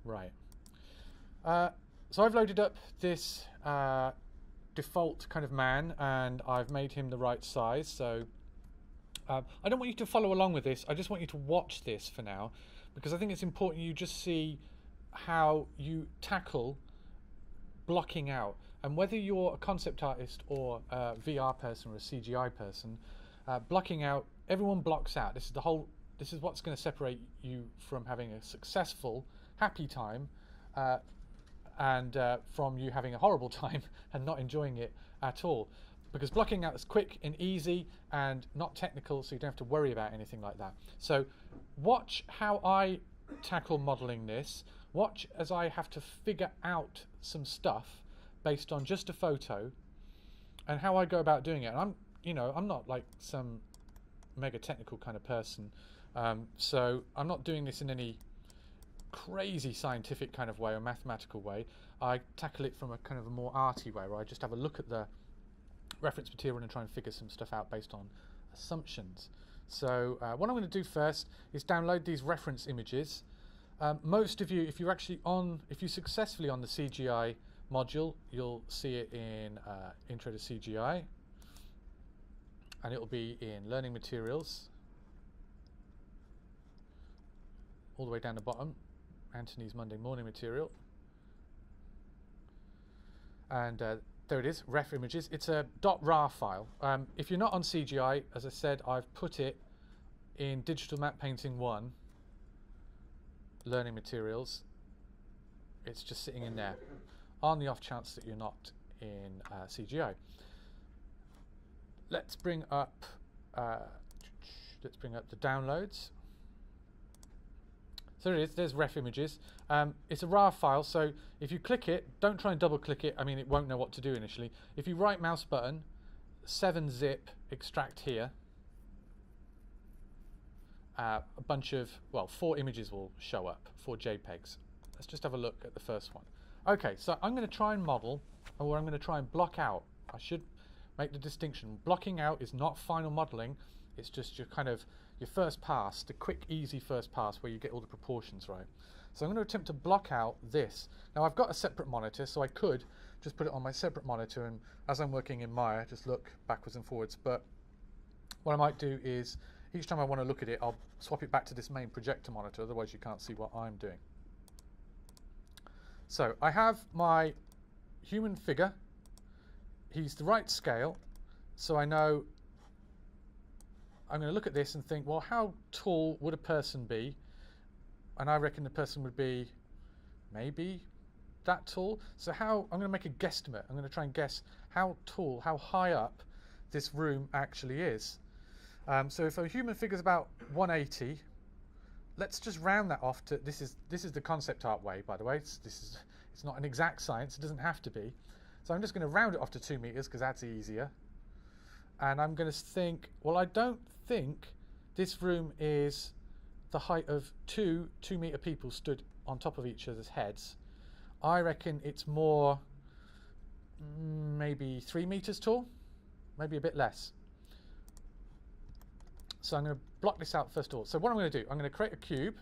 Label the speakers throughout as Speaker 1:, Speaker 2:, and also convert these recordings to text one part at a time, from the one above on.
Speaker 1: Right. So I've loaded up this default kind of man, and I've made him the right size. So I don't want you to follow along with this. I just want you to watch this for now, because I think it's important you just see how you tackle blocking out. And whether you're a concept artist or a VR person or a CGI person, blocking out, everyone blocks out. This is what's going to separate you from having a successful, happy time and from you having a horrible time and not enjoying it at all. Because blocking out is quick and easy and not technical, so you don't have to worry about anything like that. So watch how I tackle modeling this. Watch as I have to figure out some stuff based on just a photo and how I go about doing it. And I'm not like some mega technical kind of person, so I'm not doing this in any crazy scientific kind of way or mathematical way. I tackle it from a kind of a more arty way, where I just have a look at the reference material and try and figure some stuff out based on assumptions. So what I'm going to do first is download these reference images. Most of you, if you're successfully on the CGI module, you'll see it in Intro to CGI, and it'll be in Learning Materials, all the way down the bottom, Anthony's Monday Morning Material, and there it is, ref images. It's a .rar file. If you're not on CGI, as I said, I've put it in Digital Matte Painting 1, Learning Materials. It's just sitting in there, on the off chance that you're not in CGI. Let's bring up the downloads. So there it is, there's ref images. It's a RAR file, so if you click it, don't try and double click it. I mean, it won't know what to do initially. If you right mouse button, 7-zip, extract here, a bunch of, well, 4 images will show up, 4 JPEGs. Let's just have a look at the first one. Okay, so I'm going to try and model, or I'm going to try and block out. I should make the distinction. Blocking out is not final modeling. It's just your first pass, the quick, easy first pass where you get all the proportions right. So I'm going to attempt to block out this. Now I've got a separate monitor, so I could just put it on my separate monitor, and as I'm working in Maya, just look backwards and forwards. But what I might do is, each time I want to look at it, I'll swap it back to this main projector monitor, otherwise you can't see what I'm doing. So I have my human figure. He's the right scale, so I know I'm going to look at this and think, well, how tall would a person be? And I reckon the person would be maybe that tall. So I'm going to make a guesstimate. I'm going to try and guess how tall, how high up this room actually is. So if a human figure is about 180, let's just round that off to, this is the concept art way, by the way. It's not an exact science. It doesn't have to be. So I'm just going to round it off to 2 meters because that's easier. And I'm going to think, well, I don't think this room is the height of 2 2-meter people stood on top of each other's heads. I reckon it's more maybe 3 meters tall, maybe a bit less. So I'm going to block this out first of all. So what I'm going to do, I'm going to create a cube.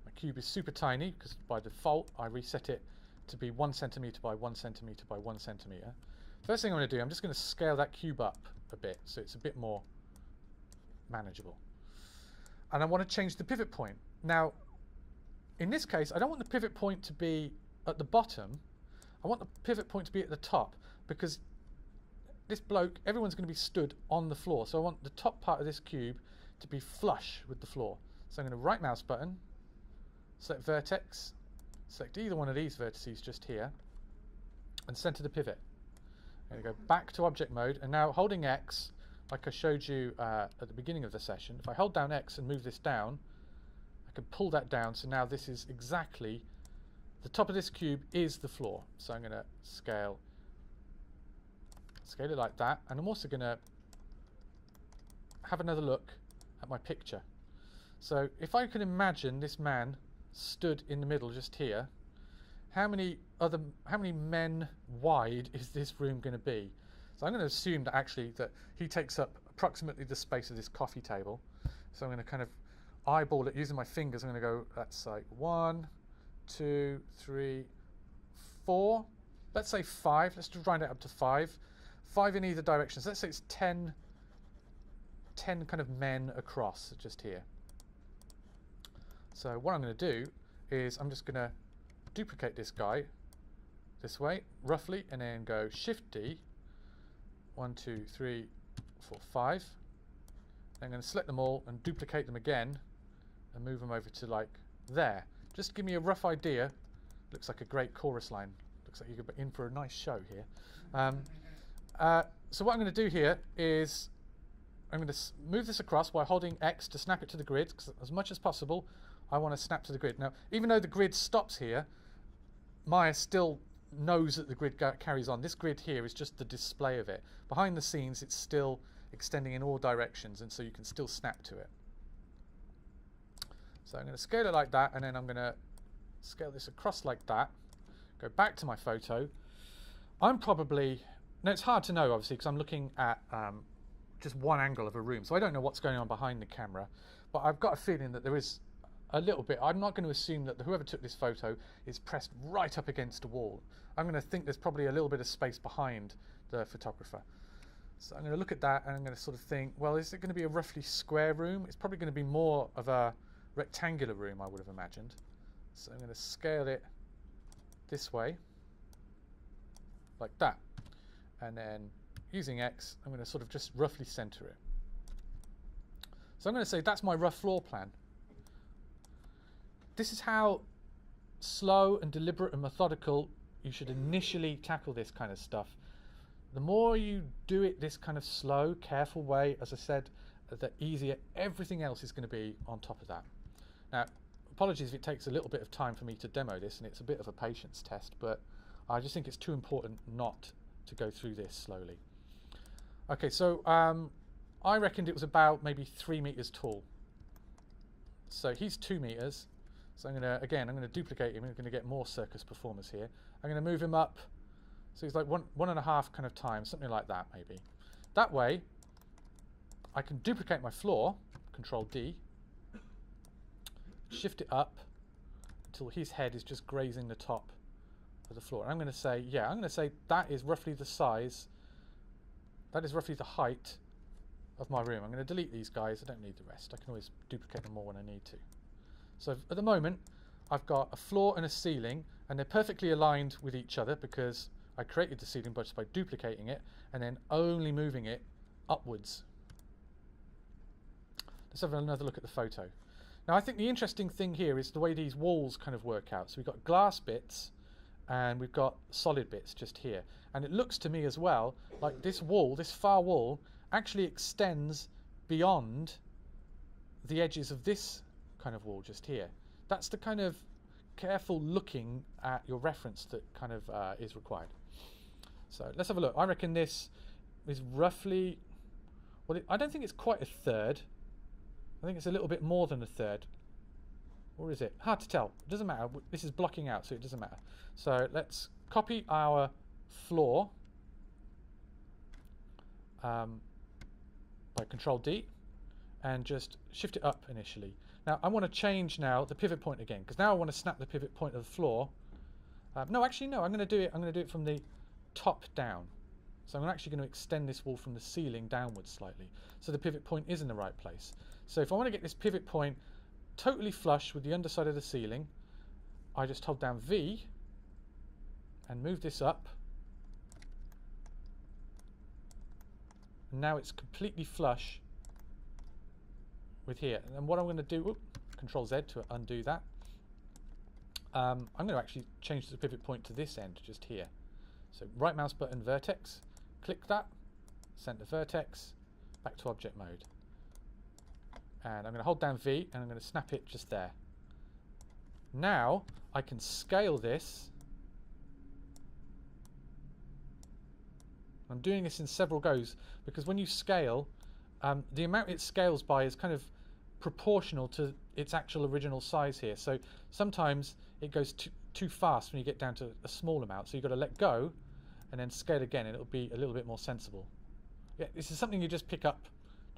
Speaker 1: My cube is super tiny because by default I reset it to be 1 centimeter by 1 centimeter by 1 centimeter. First thing I'm going to do, I'm just going to scale that cube up a bit so it's a bit more manageable. And I want to change the pivot point. Now, in this case, I don't want the pivot point to be at the bottom. I want the pivot point to be at the top, because this bloke, everyone's going to be stood on the floor. So I want the top part of this cube to be flush with the floor. So I'm going to right mouse button, select vertex, select either one of these vertices just here, and center the pivot. I'm going to go back to object mode, and now holding X, like I showed you at the beginning of the session, if I hold down X and move this down, I can pull that down, so now this is exactly, the top of this cube is the floor. So I'm going to scale it like that, and I'm also going to have another look at my picture. So if I can imagine this man stood in the middle just here, how many men wide is this room going to be? So I'm going to assume that actually that he takes up approximately the space of this coffee table. So I'm going to kind of eyeball it using my fingers. I'm going to go, that's like 1, 2, 3, 4. Let's say 5. Let's just round it up to 5. 5 in either direction. So let's say it's 10 kind of men across just here. So what I'm going to do is I'm just going to duplicate this guy this way, roughly, and then go Shift D. 1, 2, 3, 4, 5. I'm going to select them all and duplicate them again and move them over to like there. Just to give me a rough idea. Looks like a great chorus line. Looks like you're in for a nice show here. So what I'm going to do here is I'm going to move this across while holding X to snap it to the grid, because as much as possible I want to snap to the grid. Now, even though the grid stops here, Maya still knows that the grid carries on. This grid here is just the display of it. Behind the scenes, it's still extending in all directions, and so you can still snap to it. So I'm going to scale it like that, and then I'm going to scale this across like that. Go back to my photo. I'm probably... Now, it's hard to know, obviously, because I'm looking at just one angle of a room, so I don't know what's going on behind the camera, but I've got a feeling that there is a little bit. I'm not going to assume that whoever took this photo is pressed right up against a wall. I'm going to think there's probably a little bit of space behind the photographer. So I'm going to look at that and I'm going to sort of think, well, is it going to be a roughly square room? It's probably going to be more of a rectangular room, I would have imagined. So I'm going to scale it this way, like that. And then using X, I'm going to sort of just roughly center it. So I'm going to say that's my rough floor plan. This is how slow and deliberate and methodical you should initially tackle this kind of stuff. The more you do it this kind of slow, careful way, as I said, the easier everything else is going to be on top of that. Now, apologies if it takes a little bit of time for me to demo this, and it's a bit of a patience test, but I just think it's too important not to go through this slowly. Okay, so I reckoned it was about maybe 3 meters tall. So he's 2 meters. So I'm going to duplicate him. I'm going to get more circus performers here. I'm going to move him up. So he's like one and a half kind of times, something like that maybe. That way, I can duplicate my floor, Control D, shift it up until his head is just grazing the top of the floor. And I'm going to say, yeah, I'm going to say that is roughly the size, that is roughly the height of my room. I'm going to delete these guys. I don't need the rest. I can always duplicate them more when I need to. So at the moment, I've got a floor and a ceiling, and they're perfectly aligned with each other because I created the ceiling just by duplicating it and then only moving it upwards. Let's have another look at the photo. Now, I think the interesting thing here is the way these walls kind of work out. So we've got glass bits and we've got solid bits just here. And it looks to me as well like this wall, this far wall, actually extends beyond the edges of this kind of wall just here. That's the kind of careful looking at your reference that kind of is required. So let's have a look. I reckon this is roughly, well, I don't think it's quite a third. I think it's a little bit more than a third. Or is it? Hard to tell. It doesn't matter. This is blocking out, so it doesn't matter. So let's copy our floor by Control D and just shift it up initially. Now I want to change now the pivot point again, because now I want to snap the pivot point of the floor. No, actually no. I'm going to do it from the top down. So I'm actually going to extend this wall from the ceiling downwards slightly, so the pivot point is in the right place. So if I want to get this pivot point totally flush with the underside of the ceiling, I just hold down V and move this up. And now it's completely flush with here. And then what I'm going to do, Control Z to undo that. I'm going to actually change the pivot point to this end, just here. So right mouse button, vertex, click that, center vertex, back to object mode. And I'm going to hold down V and I'm going to snap it just there. Now I can scale this. I'm doing this in several goes because when you scale, the amount it scales by is kind of proportional to its actual original size here. So sometimes it goes too fast when you get down to a small amount, so you've got to let go and then scale again, and it'll be a little bit more sensible. Yeah, this is something you just pick up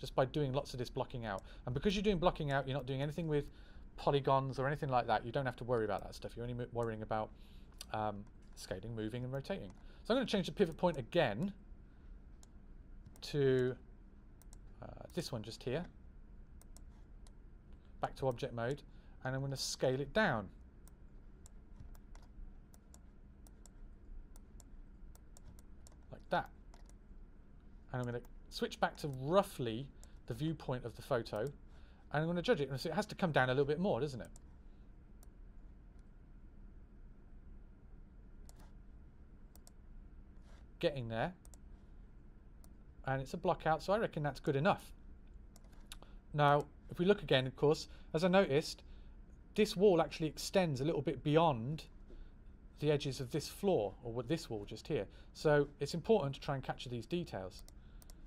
Speaker 1: just by doing lots of this blocking out. And because you're doing blocking out, you're not doing anything with polygons or anything like that. You don't have to worry about that stuff. You're only worrying about scaling, moving, and rotating. So I'm going to change the pivot point again to this one just here. Back to object mode, and I'm going to scale it down. Like that. And I'm going to switch back to roughly the viewpoint of the photo, and I'm going to judge it. And so it has to come down a little bit more, doesn't it? Getting there. And it's a blockout, so I reckon that's good enough. Now, if we look again, of course, as I noticed, this wall actually extends a little bit beyond the edges of this floor, or this wall just here. So it's important to try and capture these details.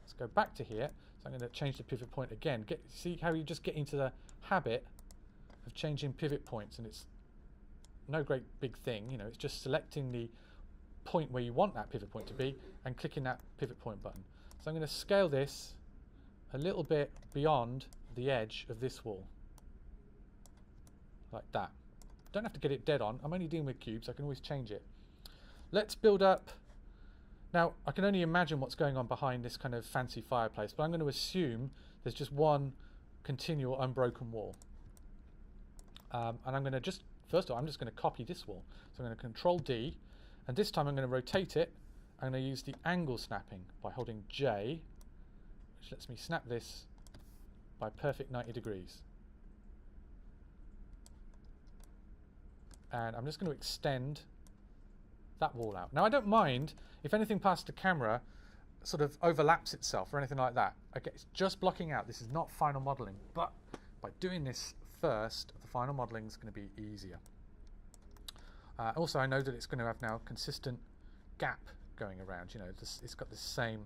Speaker 1: Let's go back to here. So I'm going to change the pivot point again. See how you just get into the habit of changing pivot points, and it's no great big thing. You know, it's just selecting the point where you want that pivot point to be and clicking that pivot point button. So I'm going to scale this a little bit beyond the edge of this wall, like that. Don't have to get it dead on. I'm only dealing with cubes. I can always change it. Let's build up. Now, I can only imagine what's going on behind this kind of fancy fireplace, but I'm going to assume there's just one continual unbroken wall. And I'm going to just, first of all, I'm just going to copy this wall. So I'm going to Control D, and this time I'm going to rotate it. I'm going to use the angle snapping by holding J, which lets me snap this by perfect 90 degrees. And I'm just going to extend that wall out. Now, I don't mind if anything past the camera sort of overlaps itself or anything like that. Okay, it's just blocking out. This is not final modeling, but by doing this first, the final modeling is going to be easier. Also, I know that it's going to have now consistent gap going around. You know, it's got the same,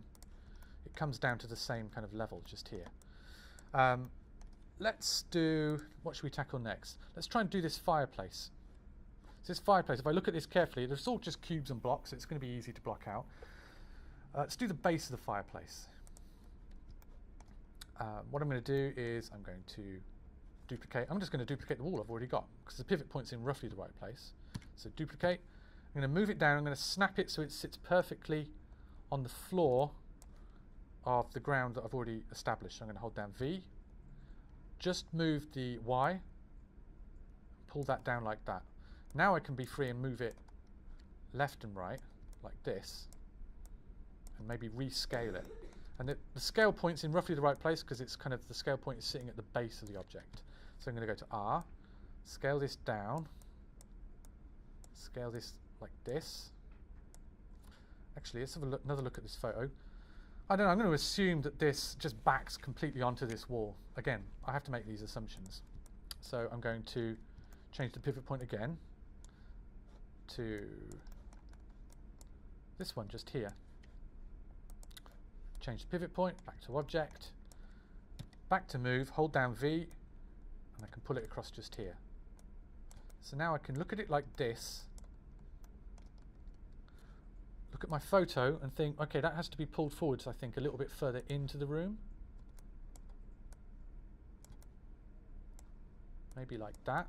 Speaker 1: it comes down to the same kind of level just here. Let's do, what should we tackle next? Let's try and do this fireplace. So this fireplace, if I look at this carefully, it's all just cubes and blocks, so it's going to be easy to block out. Let's do the base of the fireplace. What I'm going to do is I'm going to duplicate. I'm just going to duplicate the wall I've already got because the pivot point's in roughly the right place. So duplicate. I'm going to move it down. I'm going to snap it so it sits perfectly on the floor of the ground that I've already established. So I'm going to hold down V. Just move the Y. Pull that down like that. Now I can be free and move it left and right like this, and maybe rescale it. And the scale point's in roughly the right place because it's kind of the scale point is sitting at the base of the object. So I'm going to go to R, scale this down, scale this like this. Actually, let's have another look at this photo. I don't know, I'm going to assume that this just backs completely onto this wall. Again, I have to make these assumptions. So I'm going to change the pivot point again to this one just here. Change the pivot point, back to object, back to move, hold down V, and I can pull it across just here. So now I can look at it like this, look at my photo and think, okay, that has to be pulled forwards, I think, a little bit further into the room. Maybe like that.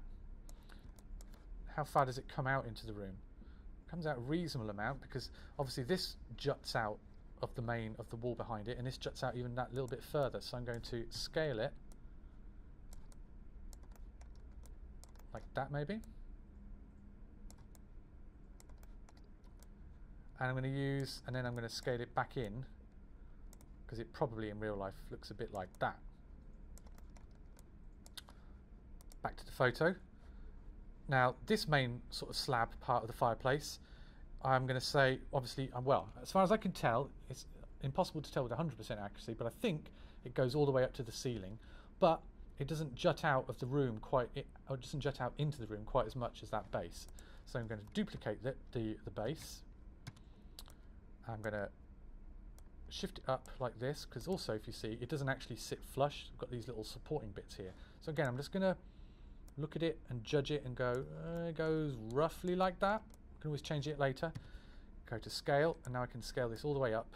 Speaker 1: How far does it come out into the room? It comes out a reasonable amount because obviously this juts out of the main of the wall behind it, and this juts out even that little bit further. So I'm going to scale it like that maybe. And I'm going to use, and then I'm going to scale it back in because it probably in real life looks a bit like that. Back to the photo. Now, this main sort of slab part of the fireplace, I'm going to say, obviously, well, as far as I can tell, it's impossible to tell with 100% accuracy, but I think it goes all the way up to the ceiling, but it doesn't jut out of the room quite, or it doesn't jut out into the room quite as much as that base. So I'm going to duplicate the base. I'm going to shift it up like this, because also, if you see, it doesn't actually sit flush. I've got these little supporting bits here. So again, I'm just going to look at it and judge it and go, it goes roughly like that. I can always change it later. Go to scale, and now I can scale this all the way up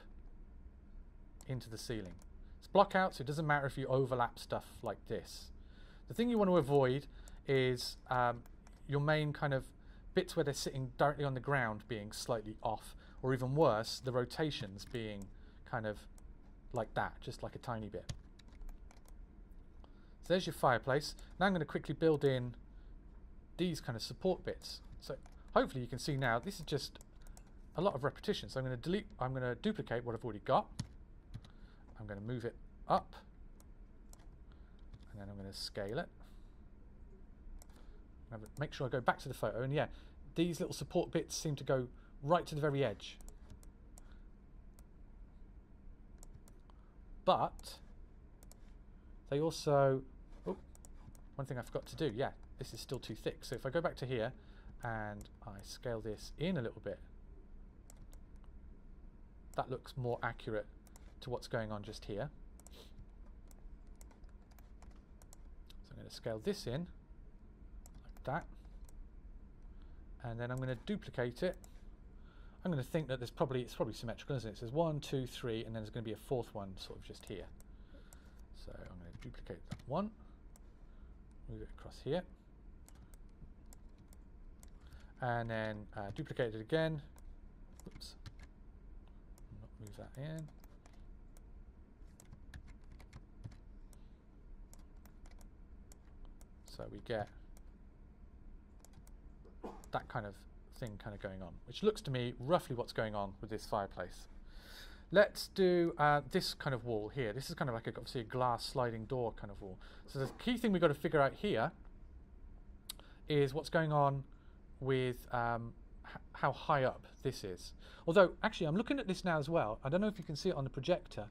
Speaker 1: into the ceiling. It's block out, so it doesn't matter if you overlap stuff like this. The thing you want to avoid is your main kind of bits where they're sitting directly on the ground being slightly off, or even worse, the rotations being kind of like that, just like a tiny bit. So there's your fireplace. Now I'm going to quickly build in these kind of support bits. So hopefully you can see now this is just a lot of repetition. So I'm going to duplicate what I've already got. I'm going to move it up, and then I'm going to scale it. Make sure I go back to the photo, and yeah, these little support bits seem to go right to the very edge. But they also, oh, one thing I forgot to do, yeah, this is still too thick. So if I go back to here and I scale this in a little bit, that looks more accurate to what's going on just here. So I'm going to scale this in like that, and then I'm going to duplicate it. I'm going to think that it's probably symmetrical, isn't it? It says 1, 2, 3, and then there's going to be a fourth one sort of just here. So I'm going to duplicate that one, move it across here, and then duplicate it again. Oops. Not move that in. So we get that kind of thing kind of going on, which looks to me roughly what's going on with this fireplace. Let's do this kind of wall here. This is kind of like obviously a glass sliding door kind of wall. So the key thing we've got to figure out here is what's going on with how high up this is. Although actually I'm looking at this now as well. I don't know if you can see it on the projector.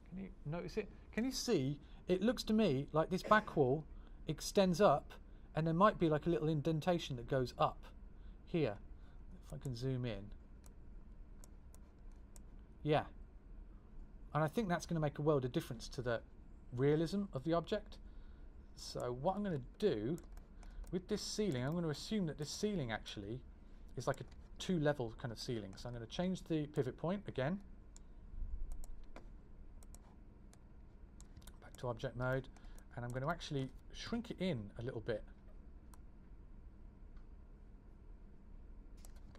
Speaker 1: Can you notice it? Can you see? It looks to me like this back wall extends up, and there might be like a little indentation that goes up here. If I can zoom in. Yeah. And I think that's going to make a world of difference to the realism of the object. So what I'm going to do with this ceiling, I'm going to assume that this ceiling actually is like a 2-level kind of ceiling. So I'm going to change the pivot point again. Back to object mode. And I'm going to actually shrink it in a little bit.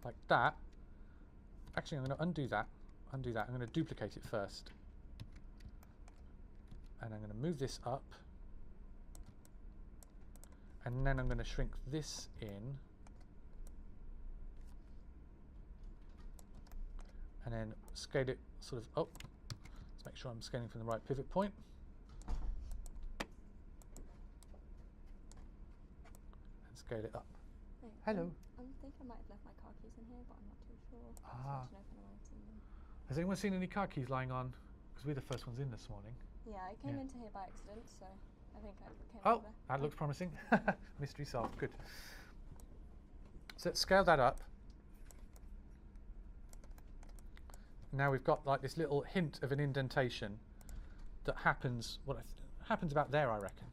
Speaker 1: Like that. Actually, I'm going to undo that. I'm going to duplicate it first. And I'm going to move this up. And then I'm going to shrink this in. And then scale it sort of up. Let's make sure I'm scaling from the right pivot point. And scale it up.
Speaker 2: Hey,
Speaker 1: Hello.
Speaker 2: I think I might have left my car keys in here, but I'm not too sure.
Speaker 1: Ah.
Speaker 2: I just wanted to know if anyone had seen them.
Speaker 1: Has anyone seen any car keys lying on? Because we're the first ones in this morning.
Speaker 2: Yeah, I came into here by accident, so I think I came
Speaker 1: Oh,
Speaker 2: over.
Speaker 1: that looks promising. Mystery solved. Good. So let's scale that up. Now we've got like this little hint of an indentation that happens. Happens about there, I reckon.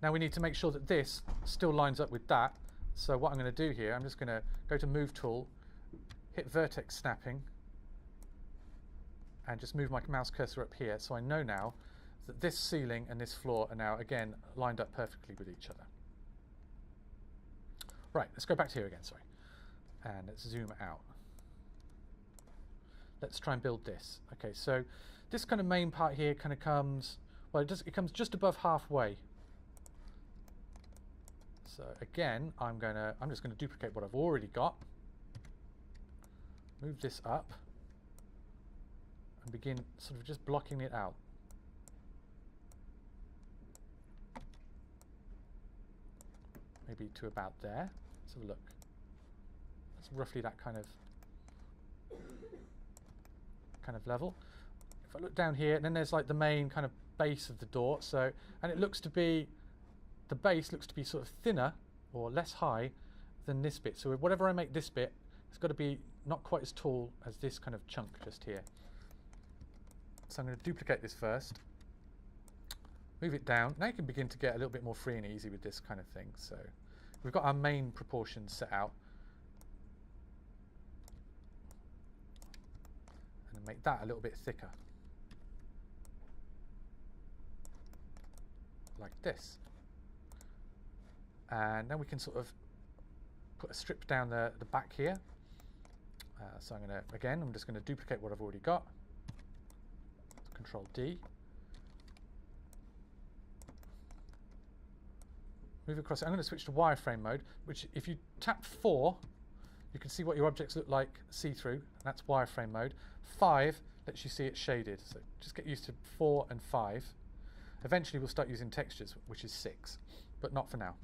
Speaker 1: Now we need to make sure that this still lines up with that. So what I'm going to do here, I'm just going to go to Move Tool, hit Vertex Snapping, and just move my mouse cursor up here. So I know now that this ceiling and this floor are now, again, lined up perfectly with each other. Right, let's go back to here again, sorry. And let's zoom out. Let's try and build this. Okay, so this kind of main part here kind of comes, well, it comes just above halfway. So again, I'm just going to duplicate what I've already got, move this up, and begin sort of just blocking it out. Maybe to about there. Let's have a look. That's roughly that kind of level. If I look down here, then there's like the main kind of base of the door. So, and it looks to be, the base looks to be sort of thinner or less high than this bit. So whatever I make this bit, it's got to be not quite as tall as this kind of chunk just here. So I'm going to duplicate this first, move it down. Now you can begin to get a little bit more free and easy with this kind of thing. So we've got our main proportions set out. And make that a little bit thicker. like this. And then we can sort of put a strip down the back here. So I'm going to, again, I'm just going to duplicate what I've already got. Control D. Move across. I'm going to switch to wireframe mode, which if you tap 4, you can see what your objects look like see-through. That's wireframe mode. 5 lets you see it shaded. So just get used to 4 and 5. Eventually we'll start using textures, which is 6, but not for now.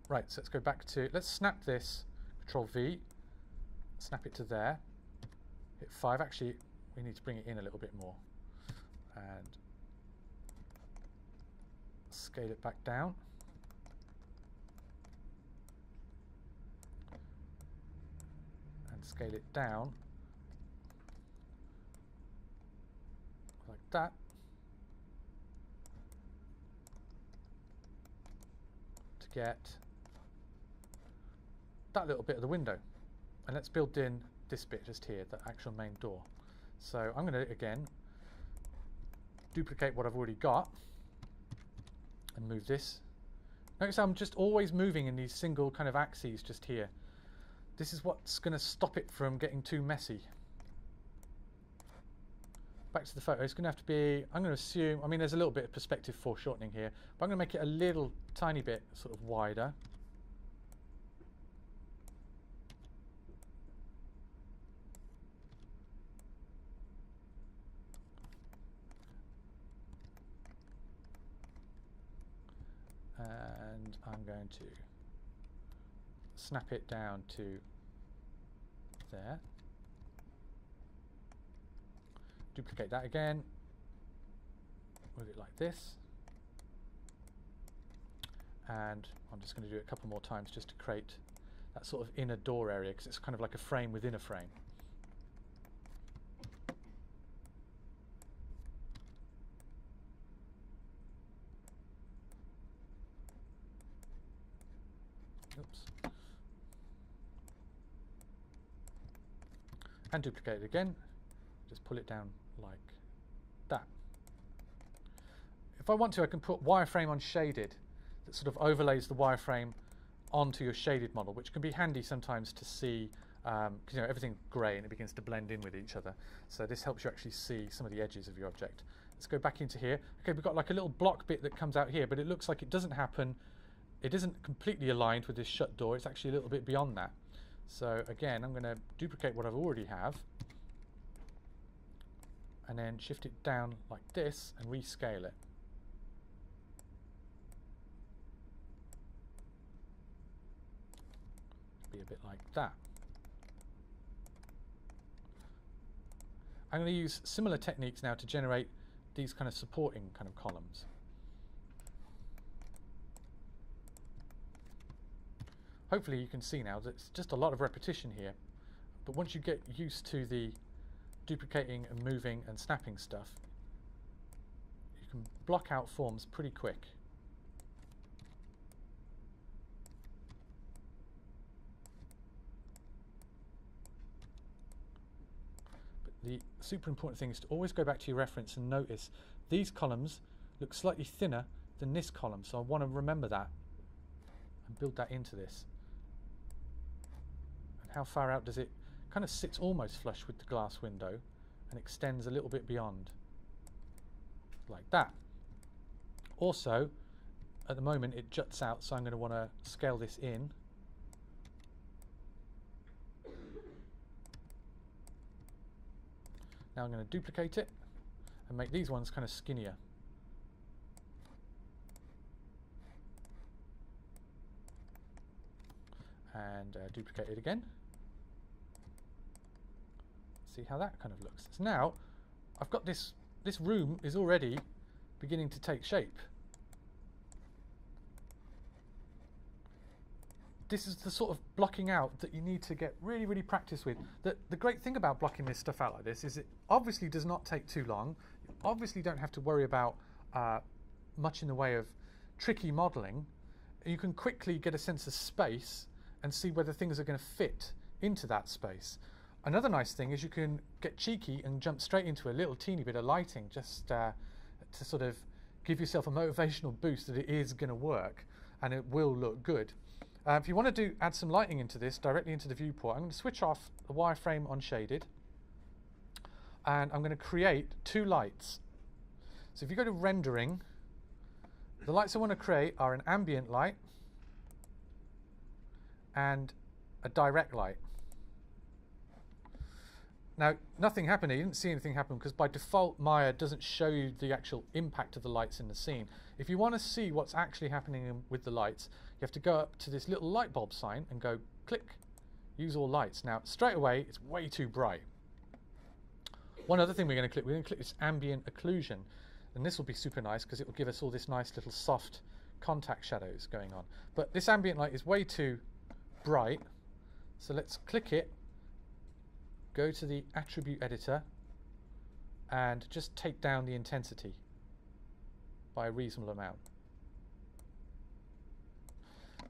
Speaker 1: Right, so let's go back to, let's snap this, Control V, snap it to there, hit 5. Actually, we need to bring it in a little bit more. And scale it back down. And scale it down like that. To get that little bit of the window. And let's build in this bit just here, the actual main door. So I'm going to, again, duplicate what I've already got and move this. Notice I'm just always moving in these single kind of axes just here. This is what's going to stop it from getting too messy. Back to the photo. It's going to have to be, I'm going to assume, I mean there's a little bit of perspective foreshortening here, but I'm going to make it a little tiny bit sort of wider. And I'm going to snap it down to there. Duplicate that again. Move it like this. And I'm just going to do it a couple more times just to create that sort of inner door area, because it's kind of like a frame within a frame. Oops. And duplicate it again. Just pull it down like that. If I want to, I can put wireframe on shaded. That sort of overlays the wireframe onto your shaded model, which can be handy sometimes to see, because you know everything's grey and it begins to blend in with each other. So this helps you actually see some of the edges of your object. Let's go back into here. Okay, we've got like a little block bit that comes out here, but it looks like it doesn't happen. It isn't completely aligned with this shut door. It's actually a little bit beyond that. So again, I'm going to duplicate what I've already have, and then shift it down like this and rescale it. Be a bit like that. I'm going to use similar techniques now to generate these kind of supporting kind of columns. Hopefully you can see now that it's just a lot of repetition here, but once you get used to the duplicating and moving and snapping stuff, you can block out forms pretty quick. But the super important thing is to always go back to your reference and notice these columns look slightly thinner than this column, so I want to remember that and build that into this. And how far out does it kind of sits almost flush with the glass window and extends a little bit beyond, like that. Also, at the moment it juts out, so I'm going to want to scale this in. Now I'm going to duplicate it and make these ones kind of skinnier. And duplicate it again. See how that kind of looks. So now I've got this room is already beginning to take shape. This is the sort of blocking out that you need to get really, really practice with. The great thing about blocking this stuff out like this is it obviously does not take too long. You obviously don't have to worry about much in the way of tricky modeling. You can quickly get a sense of space and see whether things are going to fit into that space. Another nice thing is you can get cheeky and jump straight into a little teeny bit of lighting just to sort of give yourself a motivational boost that it is going to work and it will look good. If you want to add some lighting into this, directly into the viewport, I'm going to switch off the wireframe on shaded, and I'm going to create 2 lights. So if you go to rendering, the lights I want to create are an ambient light and a direct light. Now, nothing happened here. You didn't see anything happen because by default Maya doesn't show you the actual impact of the lights in the scene. If you want to see what's actually happening with the lights, you have to go up to this little light bulb sign and go click, use all lights. Now, straight away, it's way too bright. One other thing we're going to click this ambient occlusion. And this will be super nice because it will give us all this nice little soft contact shadows going on. But this ambient light is way too bright. So let's click it, go to the attribute editor, and just take down the intensity by a reasonable amount.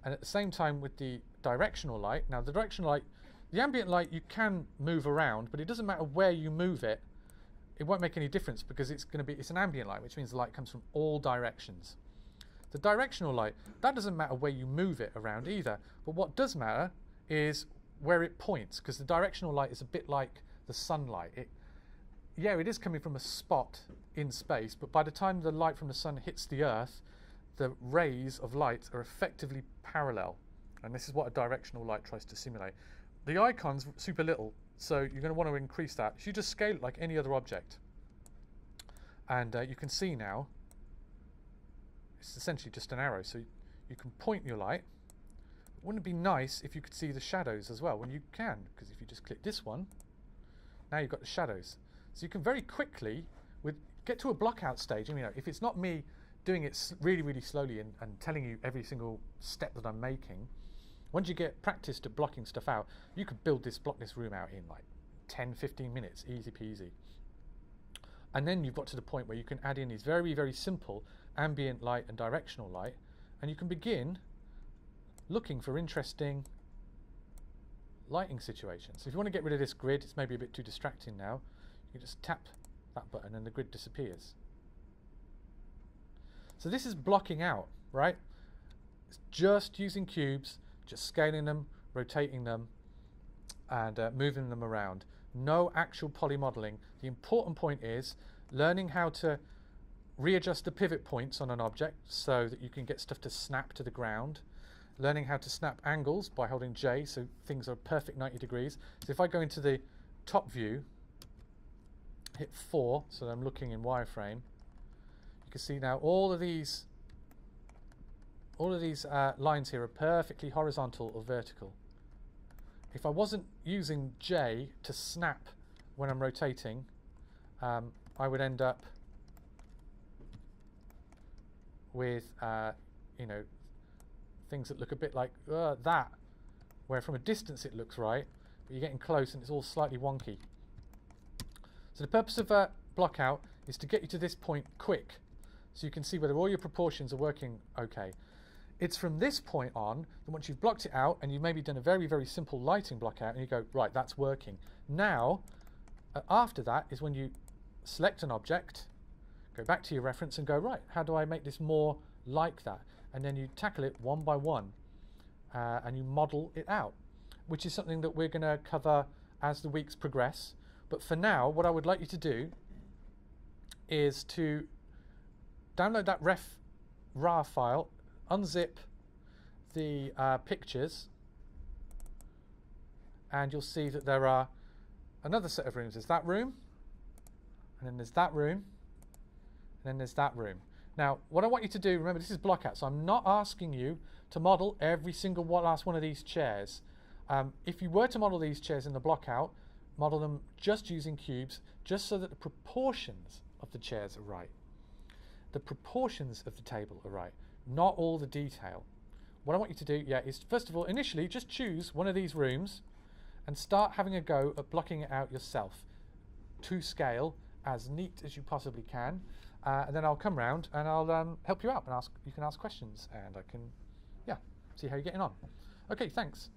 Speaker 1: And at the same time with the directional light, now the directional light, the ambient light you can move around, but it doesn't matter where you move it. It won't make any difference because it's an ambient light, which means the light comes from all directions. The directional light, that doesn't matter where you move it around either, but what does matter is where it points, because the directional light is a bit like the sunlight. It is coming from a spot in space, but by the time the light from the sun hits the earth, the rays of light are effectively parallel, and this is what a directional light tries to simulate. The icon's super little, so you're going to want to increase that. You just scale it like any other object. And you can see now, it's essentially just an arrow, so you can point your light. Wouldn't it be nice if you could see the shadows as well? Well, you can, because if you just click this one, now you've got the shadows. So you can very quickly get to a blockout stage. And, if it's not me doing it really, really slowly and telling you every single step that I'm making, once you get practiced at blocking stuff out, you could block this room out in like 10, 15 minutes, easy peasy. And then you've got to the point where you can add in these very, very simple ambient light and directional light, and you can begin looking for interesting lighting situations. So if you want to get rid of this grid, it's maybe a bit too distracting now, you can just tap that button and the grid disappears. So this is blocking out, right? It's just using cubes, just scaling them, rotating them, and moving them around. No actual poly modeling. The important point is learning how to readjust the pivot points on an object so that you can get stuff to snap to the ground. Learning how to snap angles by holding J so things are perfect 90 degrees. So if I go into the top view, hit 4 so that I'm looking in wireframe, you can see now all of these lines here are perfectly horizontal or vertical. If I wasn't using J to snap when I'm rotating, I would end up with things that look a bit like that, where from a distance it looks right, but you're getting close and it's all slightly wonky. So the purpose of Blockout is to get you to this point quick, so you can see whether all your proportions are working okay. It's from this point on that once you've blocked it out and you've maybe done a very, very simple lighting blockout and you go, right, that's working. Now, after that is when you select an object, go back to your reference and go, right, how do I make this more like that? And then you tackle it one by one and you model it out, which is something that we're going to cover as the weeks progress. But for now, what I would like you to do is to download that RAR file, unzip the pictures, and you'll see that there are another set of rooms. There's that room, and then there's that room, and then there's that room. Now, what I want you to do, remember this is Blockout, so I'm not asking you to model every single last one of these chairs. If you were to model these chairs in the Blockout, model them just using cubes, just so that the proportions of the chairs are right. The proportions of the table are right, not all the detail. What I want you to do, is first of all, initially, just choose one of these rooms and start having a go at blocking it out yourself to scale, as neat as you possibly can. And then I'll come round and I'll help you out and you can ask questions and I can, see how you're getting on. Okay, thanks.